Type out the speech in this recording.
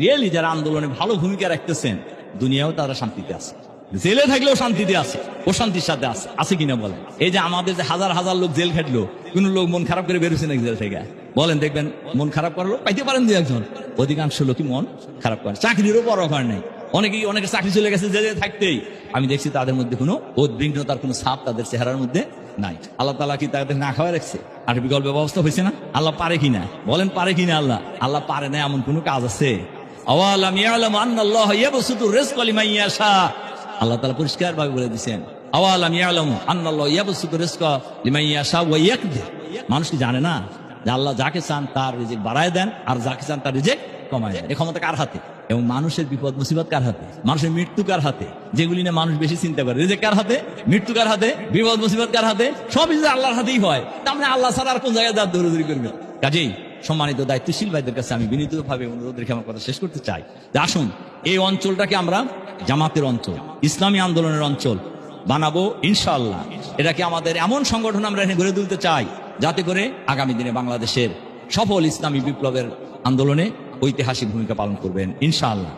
Really যারা আন্দোলনে ভালো ভূমিকা রাখতেছেন দুনিয়াও তারা শান্তিতে আছে, জেলে থাকলেও শান্তিতে আছে, প্রশান্তির সাথে আছে, আছে কিনা বলেন? এই যে আমাদের যে হাজার হাজার লোক জেল খাটলো, কোন লোক মন খারাপ করে বেরোছে নাকি জেল থেকে? বলেন, দেখবেন মন খারাপ করার লোক পাইতে পারেন দু একজন, অধিকাংশ লোকই মন খারাপ করে। চাকরিরও পরোয়া নেই, অনেকে চাকরি চলে গেছে জেলে থাকতেই, আমি দেখছি তাদের মধ্যে কোনো উদ্বিগ্নতার কোনো ছাপ তাদের চেহারার মধ্যে নাই। আল্লাহ তাআলা কি তাদের না খাওয়া রাখছে? আর বিকল্প ব্যবস্থা হয়েছে না? আল্লাহ পারে কিনা বলেন, পারে কিনা? আল্লাহ পারে না এমন কোনো কাজ আছে? আওয়ালাম ইয়ালাম আন্নাল্লাহ ইয়াবসুতু রিজকা লিমান ইয়াশা, আল্লাহ তাআলা পরিষ্কার ভাবে বলে দিয়েছেন, আওয়ালাম ইয়ালাম আন্নাল্লাহ ইয়াবসুতু রিজকা লিমান ইয়াশা ওয়া ইয়াকদির। মানুষ কি জানে না যে আল্লাহ যাকে চান তার রিজিক বাড়ায় দেন, আর যাকে চান তার রিজিক কমায় দেন? এই ক্ষমতা কার হাতে? এবং মানুষের বিপদ মুসিবত কার হাতে? মানুষের মৃত্যু কার হাতে? যেগুলি নিয়ে মানুষ বেশি চিন্তা করে, রিজিক কার হাতে, মৃত্যু কার হাতে, বিপদ মুসিবত কার হাতে? সবই যদি আল্লাহর হাতেই হয়, তার মানে আল্লাহ ছাড়া আর কোন জায়গায় দাঁত দৌড়াদৌড়ি করবে? কাজেই সম্মানিত দায়িত্বশীল ভাইদের কাছে আমি বিনীতভাবে অনুরোধ রেখে আমার কথা শেষ করতে চাই যে আসুন এই অঞ্চলটাকে আমরা জামাতের অঞ্চল, ইসলামী আন্দোলনের অঞ্চল বানাবো ইনশাআল্লাহ। এটাকে আমাদের এমন সংগঠন আমরা এখানে গড়ে তুলতে চাই যাতে করে আগামী দিনে বাংলাদেশের সফল ইসলামী বিপ্লবের আন্দোলনে ঐতিহাসিক ভূমিকা পালন করবেন ইনশাআল্লাহ।